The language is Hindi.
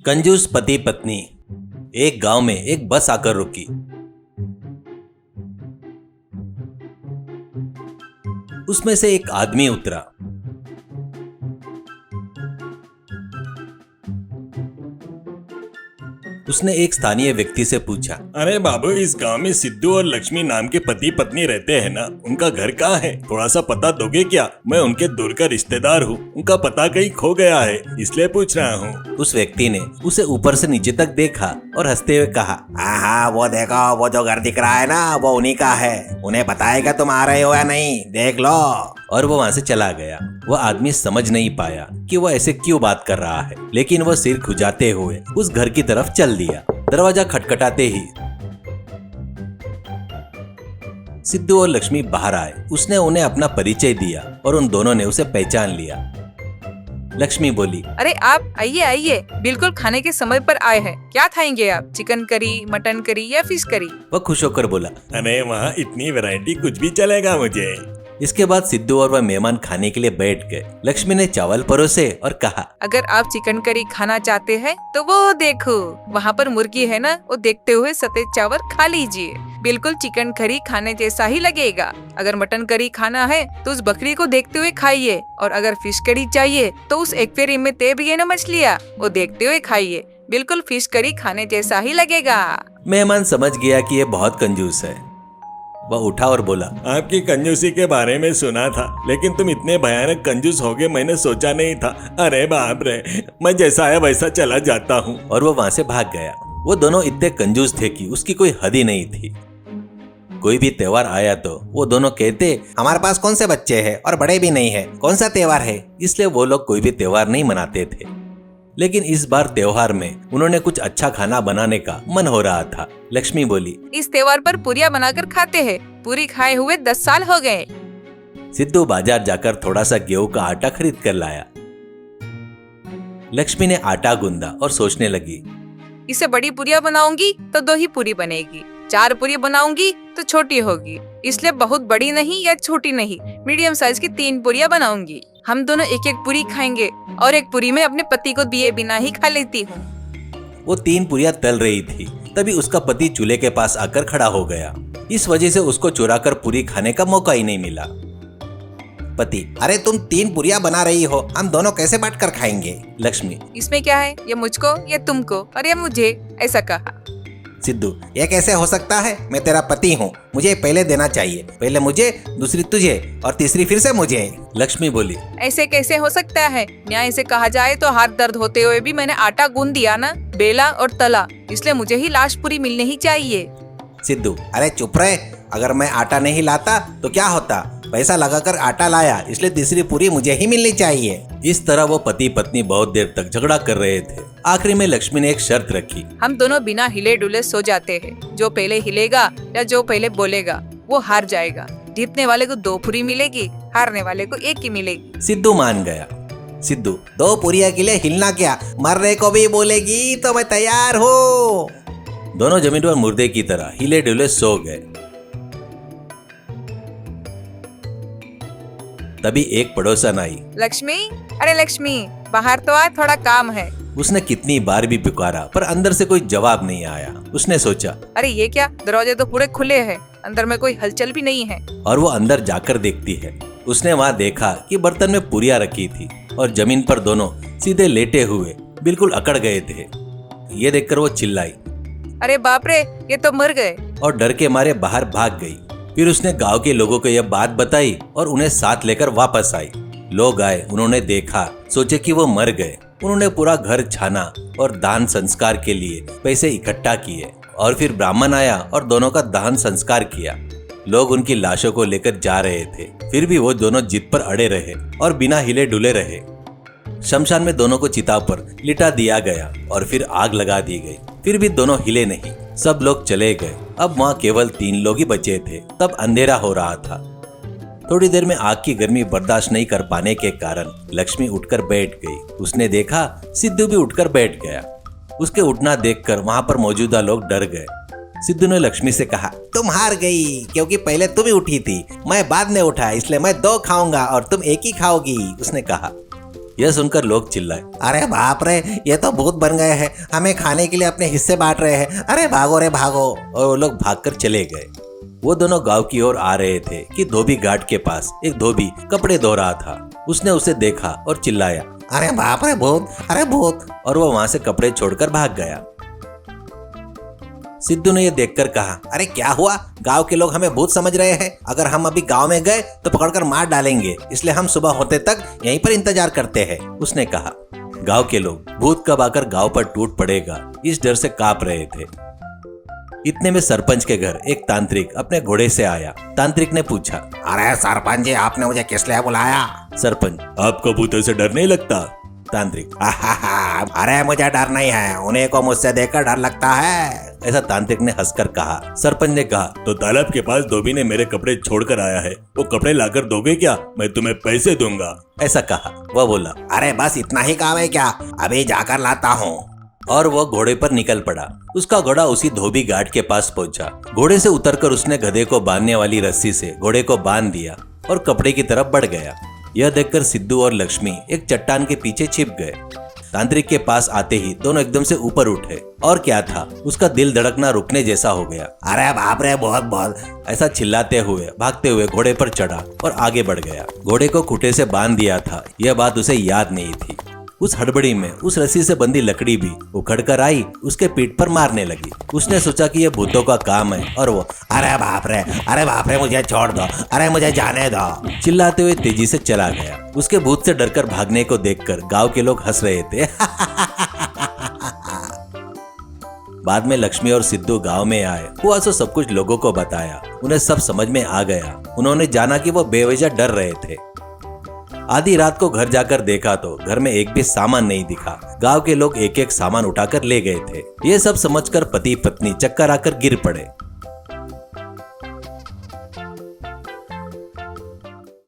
कंजूस पति पत्नी। एक गांव में एक बस आकर रुकी। उसमें से एक आदमी उतरा। उसने एक स्थानीय व्यक्ति से पूछा, अरे बाबू, इस गांव में सिद्धू और लक्ष्मी नाम के पति पत्नी रहते हैं ना? उनका घर कहाँ है? थोड़ा सा पता दोगे क्या? मैं उनके दूर का रिश्तेदार हूँ। उनका पता कहीं खो गया है, इसलिए पूछ रहा हूँ। उस व्यक्ति ने उसे ऊपर से नीचे तक देखा और हंसते हुए कहा, हाँ, वो देखो, वो जो घर दिख रहा है ना, वो उन्हीं का है। उन्हें बताएगा तुम आ रहे हो या नहीं, देख लो। और वो वहां से चला गया। वह आदमी समझ नहीं पाया कि वह ऐसे क्यों बात कर रहा है, लेकिन वह सिर खुजाते हुए उस घर की तरफ चल दिया। दरवाजा खटखटाते ही सिद्धू और लक्ष्मी बाहर आए। उसने उन्हें अपना परिचय दिया और उन दोनों ने उसे पहचान लिया। लक्ष्मी बोली, अरे आप आइए आइए, बिल्कुल खाने के समय पर आए हैं। क्या खाएंगे आप? चिकन करी, मटन करी या फिश करी? वह खुश होकर बोला, अरे वहाँ इतनी वैरायटी, कुछ भी चलेगा मुझे। इसके बाद सिद्धू और वह मेहमान खाने के लिए बैठ गए। लक्ष्मी ने चावल परोसे और कहा, अगर आप चिकन करी खाना चाहते हैं तो वो देखो, वहाँ पर मुर्गी है ना, वो देखते हुए सफेद चावल खा लीजिए। बिल्कुल चिकन करी खाने जैसा ही लगेगा। अगर मटन करी खाना है तो उस बकरी को देखते हुए खाइए, और अगर फिश करी चाहिए तो उस एक्वेरियम में तैर रही है ना मछलियाँ, वो देखते हुए खाइए। बिल्कुल फिश करी खाने जैसा ही लगेगा। मेहमान समझ गया कि ये बहुत कंजूस है। वह उठा और बोला, आपकी कंजूसी के बारे में सुना था, लेकिन तुम इतने भयानक कंजूस होगे मैंने सोचा नहीं था। अरे बाप रे, मैं जैसा आया वैसा चला जाता हूँ। और वो वहां से भाग गया। वो दोनों इतने कंजूस थे कि उसकी कोई हद ही नहीं थी। कोई भी त्योहार आया तो वो दोनों कहते, हमारे पास कौन से बच्चे हैं और बड़े भी नहीं है, कौन सा त्योहार है? इसलिए वो लोग कोई भी त्योहार नहीं मनाते थे। लेकिन इस बार त्योहार में उन्होंने कुछ अच्छा खाना बनाने का मन हो रहा था। लक्ष्मी बोली, इस त्योहार पर पूरियाँ बनाकर खाते हैं। पूरी खाए हुए 10 साल हो गए। सिद्धू बाजार जाकर थोड़ा सा गेहूं का आटा खरीद कर लाया। लक्ष्मी ने आटा गूंदा और सोचने लगी, इसे बड़ी पूरियाँ बनाऊंगी तो 2 ही पूरी बनेगी। 4 पूरी बनाऊंगी तो छोटी होगी, इसलिए बहुत बड़ी नहीं या छोटी नहीं, मीडियम साइज की 3 पूरियाँ बनाऊंगी। हम दोनों एक एक पूरी खाएंगे और एक पूरी में अपने पति को दिए बिना ही खा लेती हूँ। वो 3 पूरियां तल रही थी, तभी उसका पति चूल्हे के पास आकर खड़ा हो गया। इस वजह से उसको चुराकर पूरी खाने का मौका ही नहीं मिला। पति, अरे तुम 3 पूरियाँ बना रही हो, हम दोनों कैसे बांट कर खाएंगे? लक्ष्मी, इसमें क्या है, ये मुझको, ये तुमको और ये मुझे, ऐसा कहा। सिद्धू, ये कैसे हो सकता है? मैं तेरा पति हूँ, मुझे पहले देना चाहिए। पहले मुझे, दूसरी तुझे और तीसरी फिर से मुझे। लक्ष्मी बोली, ऐसे कैसे हो सकता है? न्याय से कहा जाए तो हाथ दर्द होते हुए भी मैंने आटा गूंद दिया ना, बेला और तला, इसलिए मुझे ही लास्ट पूरी मिलनी ही चाहिए। सिद्धू, अरे चुप रहे। अगर मैं आटा नहीं लाता तो क्या होता? पैसा लगाकर आटा लाया, इसलिए तीसरी पूरी मुझे ही मिलनी चाहिए। इस तरह वो पति पत्नी बहुत देर तक झगड़ा कर रहे थे। आखिरी में लक्ष्मी ने एक शर्त रखी, हम दोनों बिना हिले डुले सो जाते हैं। जो पहले हिलेगा या जो पहले बोलेगा वो हार जाएगा। जीतने वाले को 2 पूरी मिलेगी, हारने वाले को 1 ही मिलेगी। सिद्धू मान गया। सिद्धू, 2 पूरियाँ के लिए हिलना क्या? मरने को भी बोलेगी तो मैं तैयार हूँ। दोनों जमीन पर मुर्दे की तरह हिले डुले सो गए। तभी एक पड़ोसन आई। लक्ष्मी, अरे लक्ष्मी, बाहर तो आ, थोड़ा काम है। उसने कितनी बार भी पुकारा पर अंदर से कोई जवाब नहीं आया। उसने सोचा, अरे ये क्या, दरवाजे तो पूरे खुले हैं, अंदर में कोई हलचल भी नहीं है। और वो अंदर जाकर देखती है। उसने वहाँ देखा कि बर्तन में पूरियां रखी थी और जमीन पर दोनों सीधे लेटे हुए बिल्कुल अकड़ गए थे। ये देखकर वो चिल्लाई, अरे बाप रे, ये तो मर गए। और डर के मारे बाहर भाग गई। फिर उसने गांव के लोगों को यह बात बताई और उन्हें साथ लेकर वापस आई। लोग आए, उन्होंने देखा, सोचे कि वो मर गए। उन्होंने पूरा घर छाना और दान संस्कार के लिए पैसे इकट्ठा किए, और फिर ब्राह्मण आया और दोनों का दान संस्कार किया। लोग उनकी लाशों को लेकर जा रहे थे, फिर भी वो दोनों जिद पर अड़े रहे और बिना हिले डुले रहे। शमशान में दोनों को चिता पर लिटा दिया गया और फिर आग लगा दी गई। फिर भी दोनों हिले नहीं। सब लोग चले गए। अब वहाँ केवल 3 लोग ही बचे थे। तब अंधेरा हो रहा था। थोड़ी देर में आग की गर्मी बर्दाश्त नहीं कर पाने के कारण लक्ष्मी उठकर बैठ गई। उसने देखा सिद्धू भी उठकर बैठ गया। उसके उठना देखकर वहाँ पर मौजूदा लोग डर गए। सिद्धू ने लक्ष्मी से कहा, तुम हार गई, क्योंकि पहले तुम ही उठी थी, मैं बाद में उठा, इसलिए मैं 2 खाऊंगा और तुम 1 ही खाओगी। उसने कहा। यह सुनकर लोग चिल्लाए। अरे बाप रे, ये तो भूत बन गए हैं, हमें खाने के लिए अपने हिस्से बांट रहे हैं। अरे भागो रे भागो। और वो लोग भागकर चले गए। वो दोनों गांव की ओर आ रहे थे कि धोबी घाट के पास एक धोबी कपड़े धो रहा था। उसने उसे देखा और चिल्लाया, अरे बाप रे भूत, अरे भूत। और वो वहां से कपड़े छोड़कर भाग गया। सिद्धू ने यह देखकर कहा, अरे क्या हुआ, गांव के लोग हमें भूत समझ रहे हैं। अगर हम अभी गांव में गए तो पकड़कर मार डालेंगे, इसलिए हम सुबह होते तक यहीं पर इंतजार करते हैं। उसने कहा। गांव के लोग भूत कब आकर गांव पर टूट पड़ेगा इस डर से कांप रहे थे। इतने में सरपंच के घर एक तांत्रिक अपने घोड़े से आया। तांत्रिक ने पूछा, अरे सरपंच जी, आपने मुझे किस लिए बुलाया? सरपंच, आपको भूतों से डर नहीं लगता? तांत्रिक, अरे मुझे डर नहीं है, उन्हीं को मुझसे देखकर डर लगता है। ऐसा तांत्रिक ने हंसकर कहा। सरपंच ने कहा, तो तालाब के पास धोबी ने मेरे कपड़े छोड़कर आया है, वो कपड़े लाकर दोगे क्या? मैं तुम्हें पैसे दूंगा। ऐसा कहा। वह बोला, अरे बस इतना ही काम है क्या? अभी जाकर लाता हूँ। और वह घोड़े पर निकल पड़ा। उसका घोड़ा उसी धोबी घाट के पास पहुंचा। घोड़े से उतरकर उसने गधे को बांधने वाली रस्सी से घोड़े को बांध दिया और कपड़े की तरफ बढ़ गया। यह देखकर सिद्धू और लक्ष्मी एक चट्टान के पीछे छिप गए। तांत्रिक के पास आते ही दोनों एकदम से ऊपर उठे और क्या था, उसका दिल धड़कना रुकने जैसा हो गया। अरे बाप रे, बहुत बहुत। ऐसा चिल्लाते हुए भागते हुए घोड़े पर चढ़ा और आगे बढ़ गया। घोड़े को खूंटे से बांध दिया था, यह बात उसे याद नहीं थी। उस हड़बड़ी में उस रस्सी से बंधी लकड़ी भी उखड़ कर आई, उसके पीठ पर मारने लगी। उसने सोचा कि यह भूतों का काम है और वो अरे बाप रे, मुझे छोड़ दो, अरे मुझे जाने दो, चिल्लाते हुए तेजी से चला गया। उसके भूत से डरकर भागने को देखकर गांव के लोग हंस रहे थे। बाद में लक्ष्मी और सिद्धू गांव में आए। हुआ सो सब कुछ लोगों को बताया। उन्हें सब समझ में आ गया। उन्होंने जाना कि वो बेवजह डर रहे थे। आधी रात को घर जाकर देखा तो घर में एक भी सामान नहीं दिखा। गांव के लोग एक एक सामान उठाकर ले गए थे। ये सब समझकर पति पत्नी चक्कर आकर गिर पड़े।